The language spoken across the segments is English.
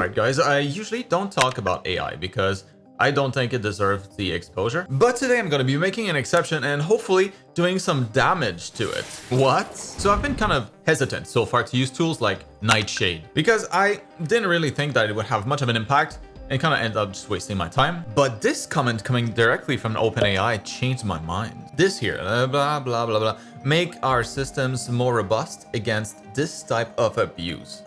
Alright guys, I usually don't talk about AI because I don't think it deserves the exposure. But today I'm going to be making an exception and hopefully doing some damage to it. What? So I've been kind of hesitant so far to use tools like Nightshade because I didn't really think that it would have much of an impact and kind of end up just wasting my time. But this comment coming directly from OpenAI changed my mind. This here, blah, blah, blah, blah, make our systems more robust against this type of abuse.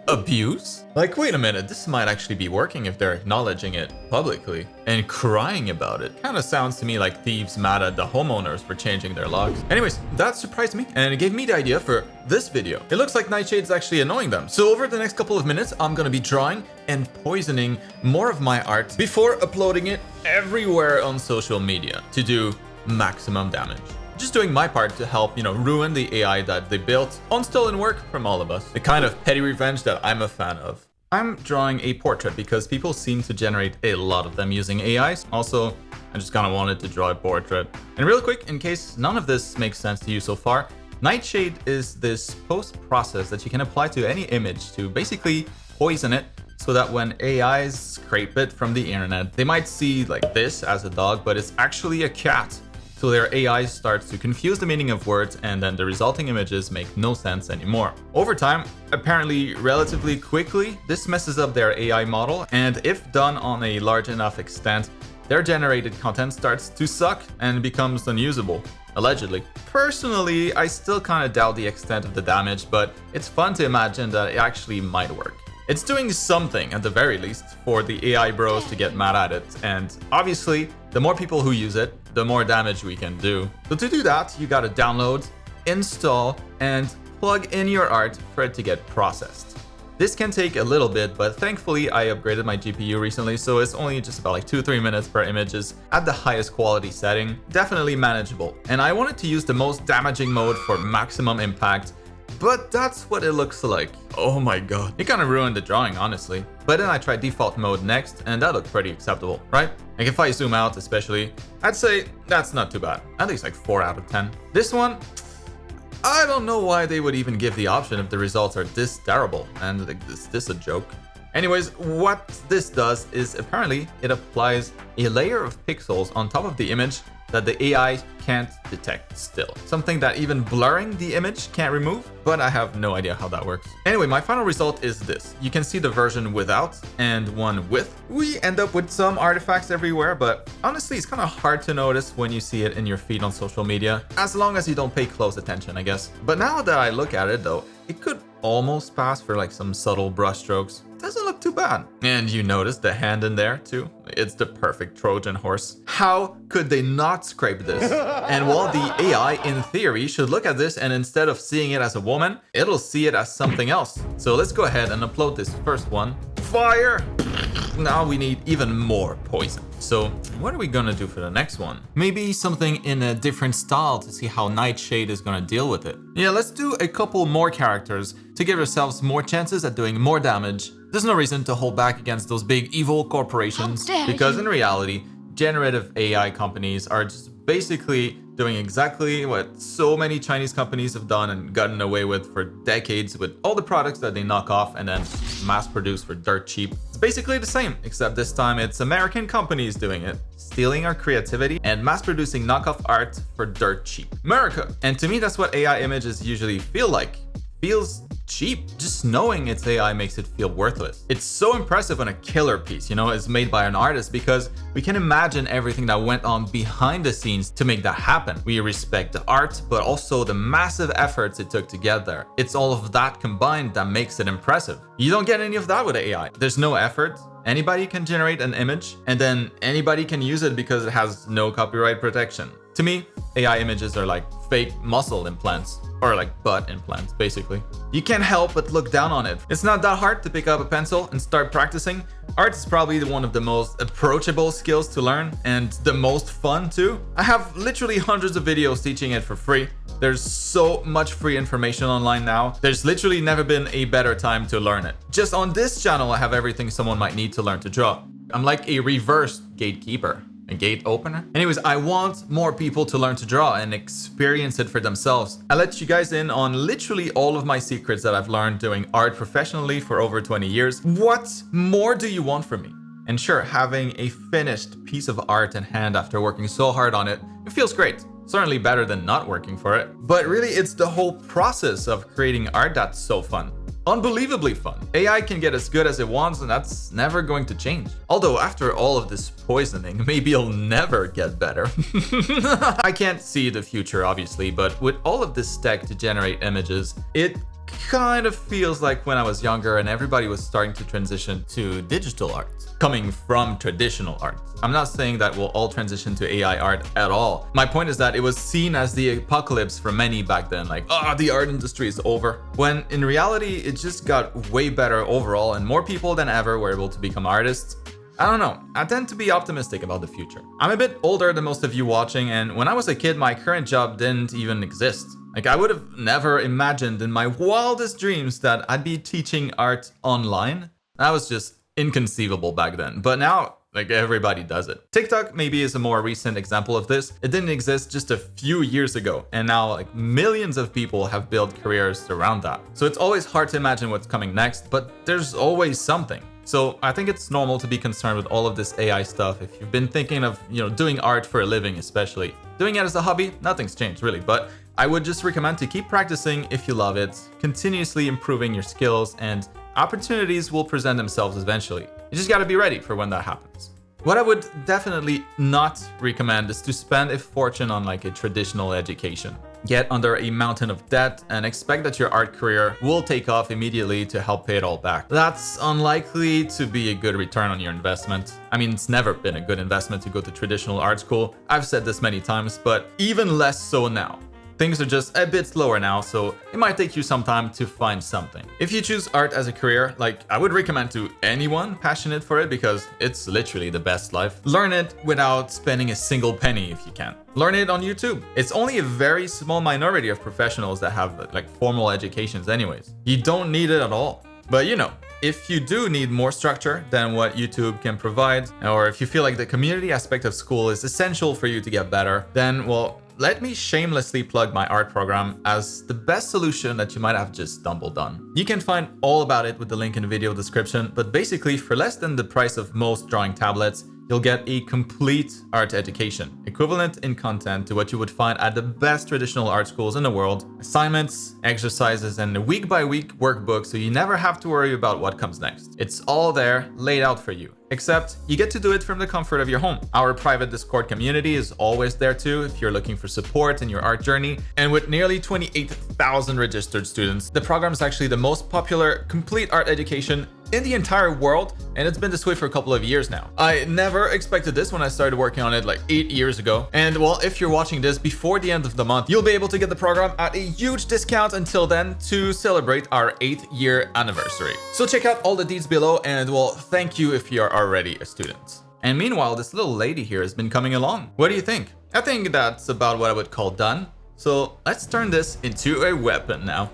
Abuse? Like, wait a minute, this might actually be working if they're acknowledging it publicly and crying about it. Kind of sounds to me like thieves mad at the homeowners for changing their logs. Anyways, that surprised me and it gave me the idea for this video. It looks like Nightshade's actually annoying them. So over the next couple of minutes, I'm gonna be drawing and poisoning more of my art before uploading it everywhere on social media to do maximum damage. Just doing my part to help, ruin the AI that they built on stolen work from all of us. The kind of petty revenge that I'm a fan of. I'm drawing a portrait because people seem to generate a lot of them using AIs. Also, I just kind of wanted to draw a portrait. And real quick, in case none of this makes sense to you so far, Nightshade is this post-process that you can apply to any image to basically poison it so that when AIs scrape it from the internet, they might see like this as a dog, but it's actually a cat. So their AI starts to confuse the meaning of words and then the resulting images make no sense anymore. Over time, apparently relatively quickly, this messes up their AI model, and if done on a large enough extent, their generated content starts to suck and becomes unusable, allegedly. Personally, I still kind of doubt the extent of the damage, but it's fun to imagine that it actually might work. It's doing something, at the very least, for the AI bros to get mad at it, and obviously, the more people who use it, the more damage we can do. So to do that, you gotta download, install, and plug in your art for it to get processed. This can take a little bit, but thankfully I upgraded my GPU recently, so it's only just about like 2-3 minutes per images at the highest quality setting. Definitely manageable. And I wanted to use the most damaging mode for maximum impact, but that's what it looks like. Oh my god. It kind of ruined the drawing, honestly. But then I tried default mode next, and that looked pretty acceptable, right? Like if I zoom out especially, I'd say that's not too bad. At least like 4 out of 10. This one, I don't know why they would even give the option if the results are this terrible. And like, is this a joke? Anyways, what this does is apparently it applies a layer of pixels on top of the image that the AI can't detect still. Something that even blurring the image can't remove, but I have no idea how that works. Anyway, my final result is this. You can see the version without and one with. We end up with some artifacts everywhere, but honestly, it's kind of hard to notice when you see it in your feed on social media, as long as you don't pay close attention, I guess. But now that I look at it though, it could almost pass for like some subtle brush strokes. Doesn't look too bad. And you notice the hand in there too? It's the perfect Trojan horse. How could they not scrape this? And while the AI in theory should look at this and instead of seeing it as a woman, it'll see it as something else. So let's go ahead and upload this first one. Fire! Now we need even more poison. So what are we gonna do for the next one? Maybe something in a different style to see how Nightshade is gonna deal with it. Yeah, let's do a couple more characters to give ourselves more chances at doing more damage. There's no reason to hold back against those big evil corporations because in reality, generative AI companies are just basically doing exactly what so many Chinese companies have done and gotten away with for decades with all the products that they knock off and then mass produce for dirt cheap. It's basically the same, except this time it's American companies doing it, stealing our creativity and mass producing knockoff art for dirt cheap. America! And to me, that's what AI images usually feel like. Feels cheap. Just knowing it's AI makes it feel worthless. It's so impressive when a killer piece, is made by an artist because we can imagine everything that went on behind the scenes to make that happen. We respect the art, but also the massive efforts it took to get there. It's all of that combined that makes it impressive. You don't get any of that with AI. There's no effort. Anybody can generate an image and then anybody can use it because it has no copyright protection. To me, AI images are like fake muscle implants. Or like butt implants, basically. You can't help but look down on it. It's not that hard to pick up a pencil and start practicing. Art is probably one of the most approachable skills to learn and the most fun too. I have literally hundreds of videos teaching it for free. There's so much free information online now. There's literally never been a better time to learn it. Just on this channel, I have everything someone might need to learn to draw. I'm like a reverse gatekeeper. A gate opener? Anyways, I want more people to learn to draw and experience it for themselves. I let you guys in on literally all of my secrets that I've learned doing art professionally for over 20 years. What more do you want from me? And sure, having a finished piece of art in hand after working so hard on it, it feels great. Certainly better than not working for it. But really, it's the whole process of creating art that's so fun. Unbelievably fun. AI can get as good as it wants, and that's never going to change. Although after all of this poisoning, maybe it'll never get better. I can't see the future, obviously, but with all of this tech to generate images, it kind of feels like when I was younger and everybody was starting to transition to digital art, coming from traditional art. I'm not saying that we'll all transition to AI art at all. My point is that it was seen as the apocalypse for many back then, like, the art industry is over. When in reality, it just got way better overall and more people than ever were able to become artists. I don't know, I tend to be optimistic about the future. I'm a bit older than most of you watching, and when I was a kid, my current job didn't even exist. Like, I would have never imagined in my wildest dreams that I'd be teaching art online. That was just inconceivable back then. But now, like, everybody does it. TikTok maybe is a more recent example of this. It didn't exist just a few years ago, and now like millions of people have built careers around that. So it's always hard to imagine what's coming next, but there's always something. So I think it's normal to be concerned with all of this AI stuff. If you've been thinking of, doing art for a living, especially doing it as a hobby, nothing's changed really, but I would just recommend to keep practicing if you love it, continuously improving your skills, and opportunities will present themselves eventually. You just gotta be ready for when that happens. What I would definitely not recommend is to spend a fortune on like a traditional education. Get under a mountain of debt and expect that your art career will take off immediately to help pay it all back. That's unlikely to be a good return on your investment. I mean, it's never been a good investment to go to traditional art school. I've said this many times, but even less so now. Things are just a bit slower now, so it might take you some time to find something. If you choose art as a career, like I would recommend to anyone passionate for it because it's literally the best life. Learn it without spending a single penny if you can. Learn it on YouTube. It's only a very small minority of professionals that have like formal educations anyways. You don't need it at all. But if you do need more structure than what YouTube can provide, or if you feel like the community aspect of school is essential for you to get better, then well, let me shamelessly plug my art program as the best solution that you might have just stumbled on. You can find all about it with the link in the video description, but basically for less than the price of most drawing tablets, you'll get a complete art education, equivalent in content to what you would find at the best traditional art schools in the world, assignments, exercises, and a week-by-week workbook so you never have to worry about what comes next. It's all there, laid out for you. Except you get to do it from the comfort of your home. Our private Discord community is always there too if you're looking for support in your art journey. And with nearly 28,000 registered students, the program is actually the most popular complete art education in the entire world, and it's been this way for a couple of years now. I never expected this when I started working on it like 8 years ago. And well, if you're watching this before the end of the month, you'll be able to get the program at a huge discount until then to celebrate our 8th year anniversary. So check out all the deeds below, and well, thank you if you're already a student. And meanwhile, this little lady here has been coming along. What do you think? I think that's about what I would call done. So let's turn this into a weapon now.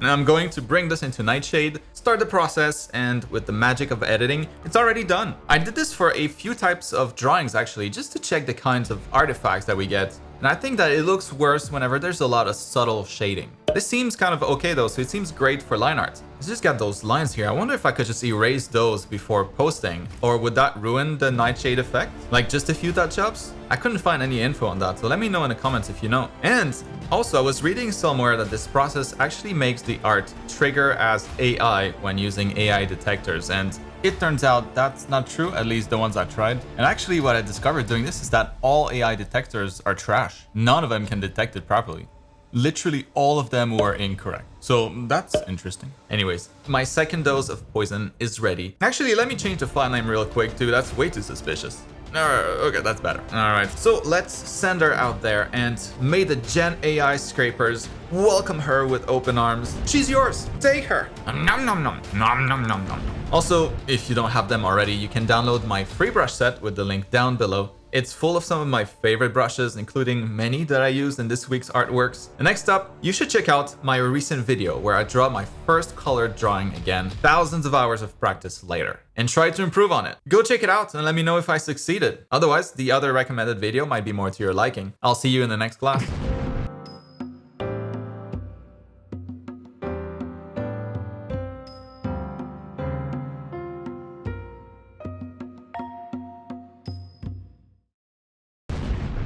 I'm going to bring this into Nightshade, start the process, and with the magic of editing, it's already done. I did this for a few types of drawings actually, just to check the kinds of artifacts that we get. And I think that it looks worse whenever there's a lot of subtle shading. This seems kind of okay though, so it seems great for line art. It's just got those lines here. I wonder if I could just erase those before posting, or would that ruin the Nightshade effect? Like just a few touch-ups? I couldn't find any info on that, so let me know in the comments if you know. And also, I was reading somewhere that this process actually makes the art trigger as AI when using AI detectors, and it turns out that's not true, at least the ones I tried. And actually what I discovered doing this is that all AI detectors are trash. None of them can detect it properly. Literally all of them were incorrect. So that's interesting. Anyways, my second dose of poison is ready. Actually, let me change the file name real quick too. That's way too suspicious. Okay, that's better. All right, so let's send her out there, and may the Gen AI scrapers welcome her with open arms. She's yours. Take her. Nom nom nom nom nom nom nom. Also, if you don't have them already, you can download my free brush set with the link down below. It's full of some of my favorite brushes, including many that I used in this week's artworks. And next up, you should check out my recent video where I draw my first colored drawing again, thousands of hours of practice later, and try to improve on it. Go check it out and let me know if I succeeded. Otherwise, the other recommended video might be more to your liking. I'll see you in the next class.